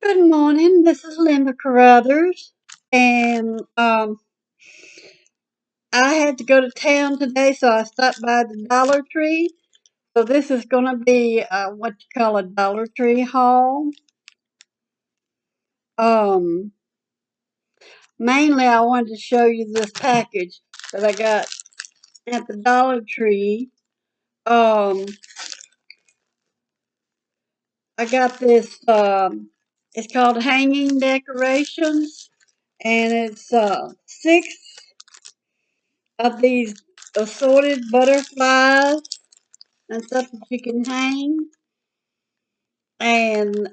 Good morning. This is Linda Carruthers, and I had to go to town today, so I stopped by the Dollar Tree. So this is going to be what you call a Dollar Tree haul. Um, Mainly, I wanted to show you this package that I got at the Dollar Tree. Um, I got this. It's called hanging decorations, and it's six of these assorted butterflies and stuff that you can hang and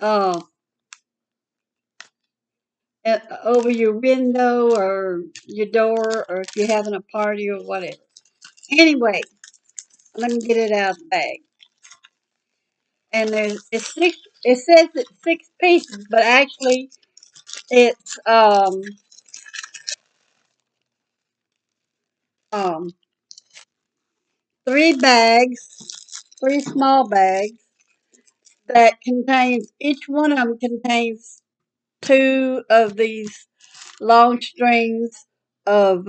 over your window or your door, or if you're having a party or whatever. Anyway, let me get it out of the bag. And there's it's six. It says it's 6 pieces, but actually it's um 3 bags, 3 small bags that contains, each one of them contains two of these long strings of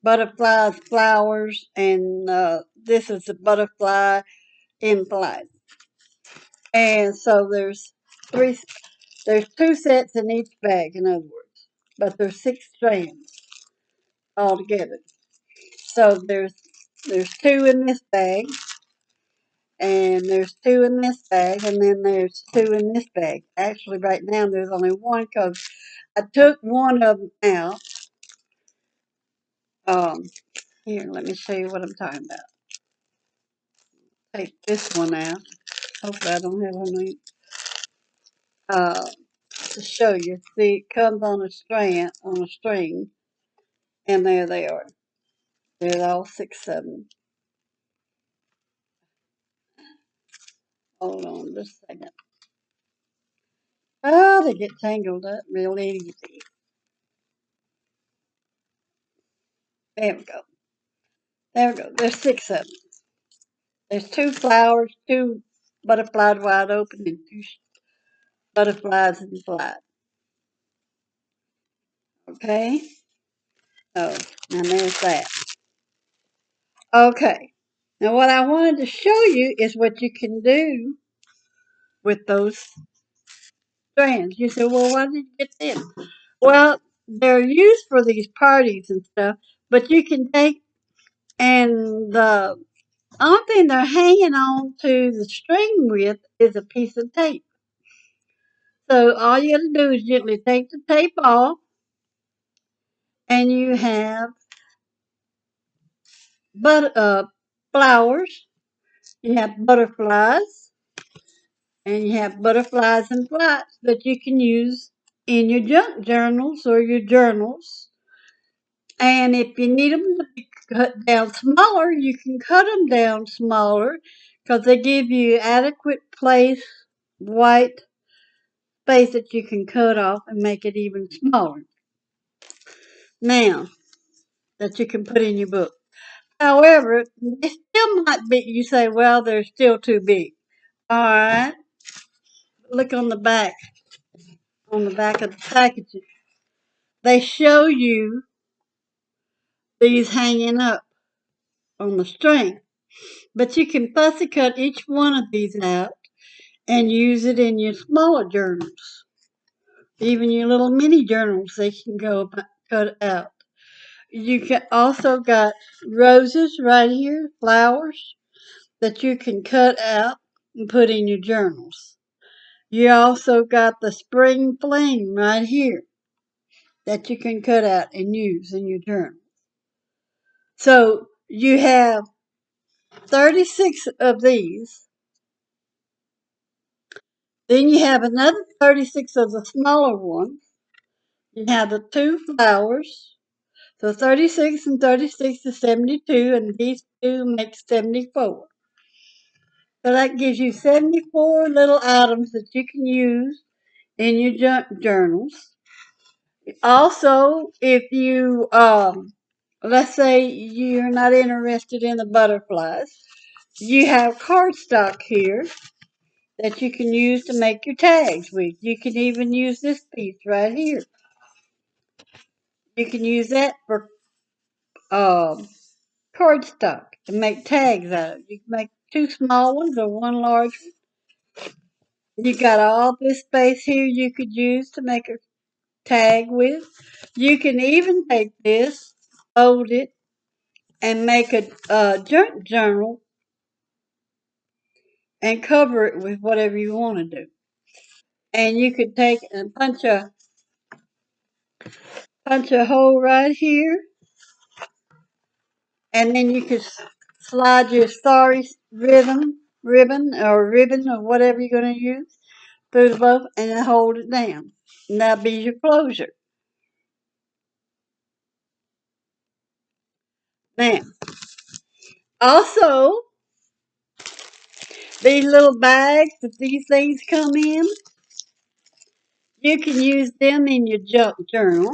butterflies, flowers, and this is a butterfly in flight. And so three, there's 2 sets in each bag, in other words, but there's 6 strands altogether. So there's two in this bag, and there's two in this bag, and then there's two in this bag. Actually, right now there's only one because I took one of them out. Um, Here, let me show you what I'm talking about. Take this one out. Hopefully, I don't have any uh, to show you. See, it comes on a string, and there they are. There's all 6 of them. Hold on just a second. Oh, they get tangled up real easy. There we go. There we go. There's 6 of them. There's 2 flowers, 2 butterflies wide open, and 2 butterflies in flight. Okay? Oh, and there's that. Okay. Now, what I wanted to show you is what you can do with those strands. You say, well, why did you get them? Well, they're used for these parties and stuff, but you can take, and the only thing they're hanging on to the string with is a piece of tape. So all you got to do is gently take the tape off, and you have flowers, you have butterflies, and you have butterflies and flights that you can use in your junk journals or your journals. And if you need them to be cut down smaller, you can cut them down smaller because they give you adequate white space that you can cut off and make it even smaller. Now, that you can put in your book. However, they still might be, you say, well, they're still too big. All right, look on the back of the packaging. They show you these hanging up on the string. But you can fussy cut each one of these out and use it in your smaller journals. Even your little mini journals, they can go cut out. You can also got roses right here, flowers that you can cut out and put in your journals. You also got the spring fling right here that you can cut out and use in your journal. So you have 36 of these. Then you have another 36 of the smaller ones. You have the 2 flowers. So 36 and 36 is 72, and these two make 74. So that gives you 74 little items that you can use in your junk journals. Also, if you, let's say you're not interested in the butterflies, you have cardstock here that you can use to make your tags with. You can even use this piece right here. You can use that for cardstock to make tags out of. You can make 2 small ones or 1 large one. You got all this space here you could use to make a tag with. You can even take this, fold it, and make a junk journal and cover it with whatever you want to do. And you could take and punch a hole right here, and then you could slide your starry ribbon or whatever you're going to use through the both, and then hold it down. And that'll be your closure. Now, also, these little bags that these things come in, you can use them in your junk journal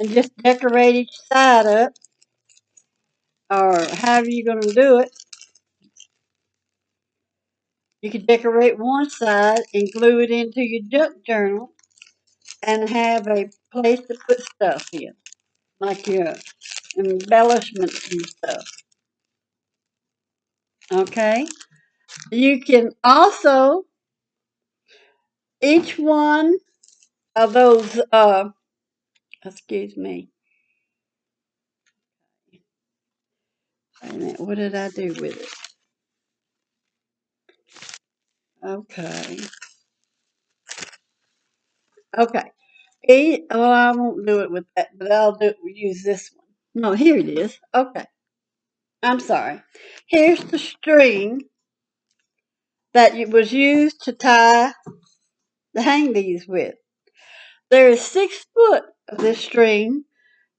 and just decorate each side up, or however you're going to do it. You can decorate one side and glue it into your junk journal and have a place to put stuff in, like your embellishments and stuff. Okay? You can also, each one of those, excuse me, wait a minute, what did I do with it? Okay. Okay. Well, I won't do it with that, but use this one. No, here it is. Okay. I'm sorry. Here's the string that was used to hang these with. There is 6 foot of this string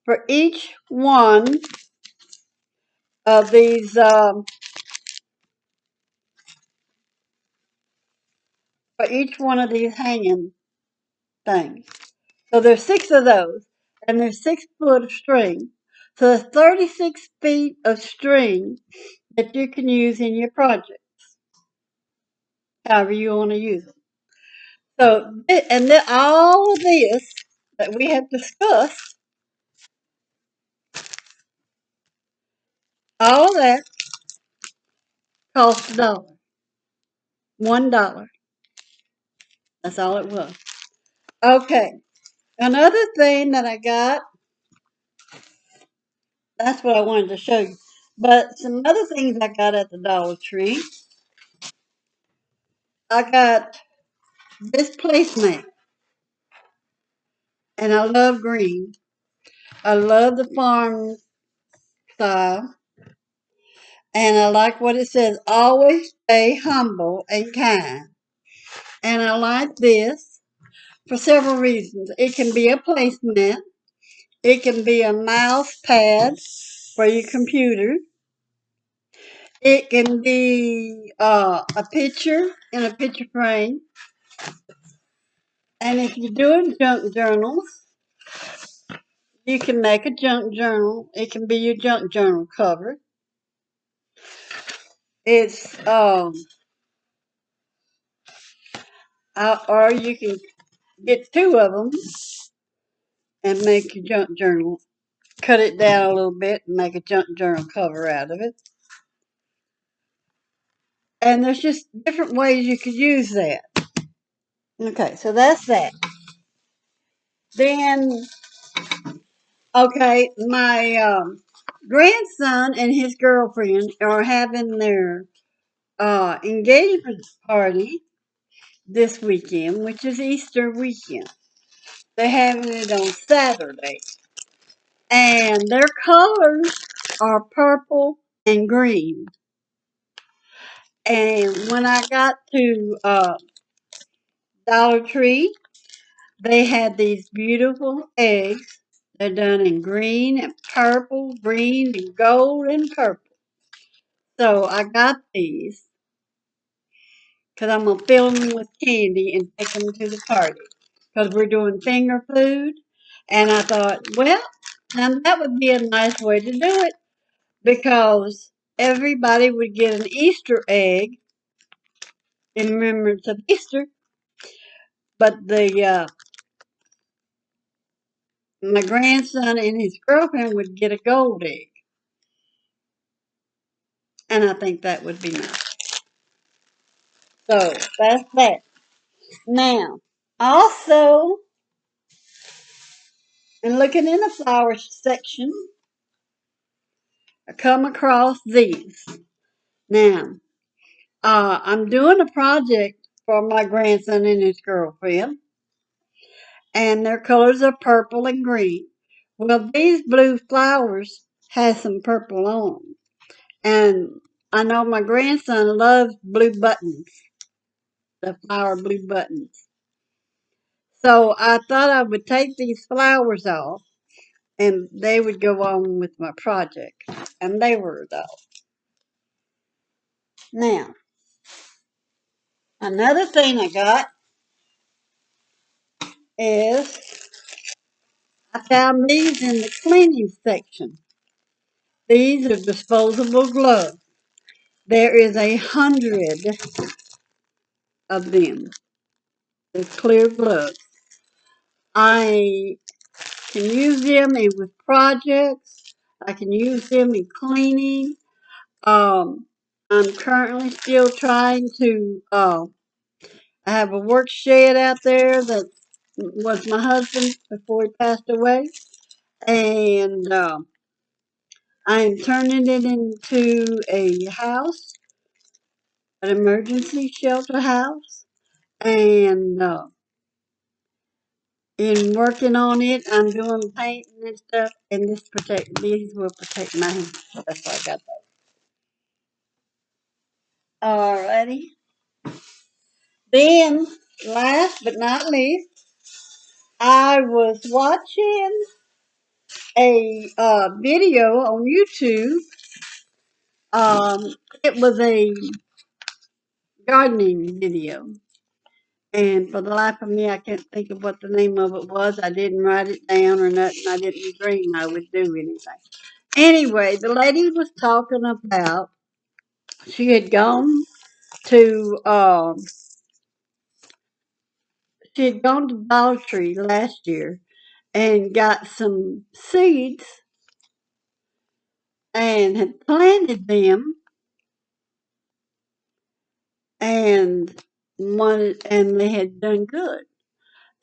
for each one of these, hanging things. So there's 6 of those, and there's 6 foot of string. So there's 36 feet of string that you can use in your project, however you want to use it. So, and then all of this that we have discussed, all of that cost $1. $1. That's all it was. Okay. Another thing that I got, that's what I wanted to show you. But some other things I got at the Dollar Tree. I got this placemat, and I love green. I love the farm style, and I like what it says, always stay humble and kind. And I like this for several reasons. It can be a placemat. It can be a mouse pad for your computer. It can be a picture in a picture frame. And if you're doing junk journals, you can make a junk journal. It can be your junk journal cover. It's or you can get 2 of them and make your junk journal. Cut it down a little bit and make a junk journal cover out of it. And there's just different ways you could use that. Okay, so that's that. Then, okay, my grandson and his girlfriend are having their engagement party this weekend, which is Easter weekend. They're having it on Saturday. And their colors are purple and green. And when I got to Dollar Tree, they had these beautiful eggs. They're done in green and purple, green and gold and purple. So I got these because I'm going to fill them with candy and take them to the party because we're doing finger food. And I thought, well, now that would be a nice way to do it because everybody would get an Easter egg in remembrance of Easter. But my grandson and his girlfriend would get a gold egg, and I think that would be nice. So that's that. Now, also, in looking in the flower section, I come across these. Now, I'm doing a project for my grandson and his girlfriend, and their colors are purple and green. Well, these blue flowers have some purple on them, and I know my grandson loves blue buttons, the flower blue buttons. So I thought I would take these flowers off, and they would go on with my project, and they were though. Now, another thing I got is I found these in the cleaning section. These are disposable gloves. There is 100 of them. It's clear gloves. I can use them with projects. I can use them in cleaning. I'm currently still trying to. I have a work shed out there that was my husband before he passed away, and I'm turning it into a house, an emergency shelter house, and in working on it, I'm doing painting and stuff, and these will protect my hands. That's why I got that. Alrighty. Then, last but not least, I was watching a video on YouTube. It was a gardening video. And for the life of me, I can't think of what the name of it was. I didn't write it down or nothing. I didn't dream I would do anything. Anyway, the lady was talking about she had gone to Dollar Tree last year and got some seeds and had planted them and and they had done good.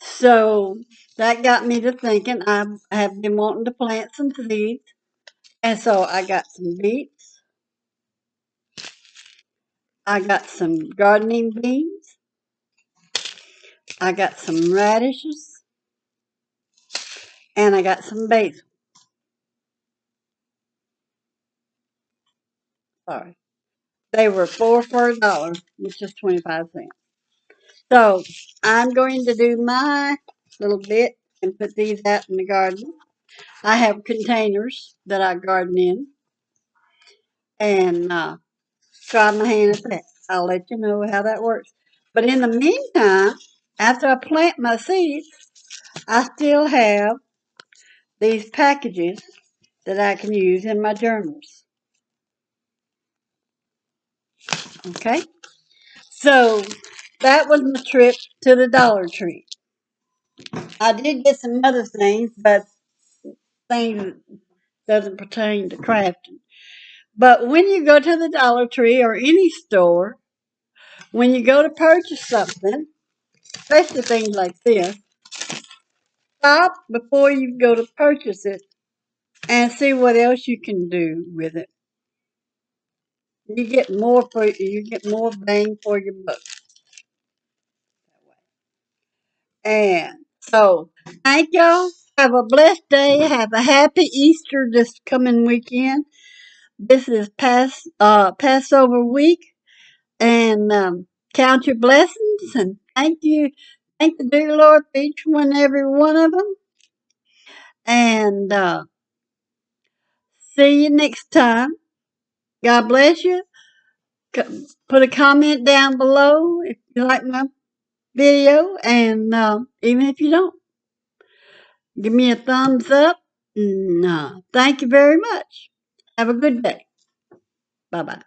So that got me to thinking I have been wanting to plant some seeds. And so I got some beets, I got some gardening beans, I got some radishes, and I got some basil. Sorry. They were four for $1, which is 25 cents. So I'm going to do my little bit and put these out in the garden. I have containers that I garden in and try my hand at that. I'll let you know how that works. But in the meantime, after I plant my seeds, I still have these packages that I can use in my journals. Okay? So that was my trip to the Dollar Tree. I did get some other things, but things doesn't pertain to crafting. But when you go to the Dollar Tree or any store, when you go to purchase something, especially things like this, stop before you go to purchase it and see what else you can do with it. You get more bang for your buck. And so, thank y'all. Have a blessed day. Have a happy Easter this coming weekend. This is Passover week, and count your blessings and thank you. Thank the dear Lord for each one and every one of them. And see you next time. God bless you. Put a comment down below if you like my video, and even if you don't, give me a thumbs up. And, thank you very much. Have a good day. Bye bye.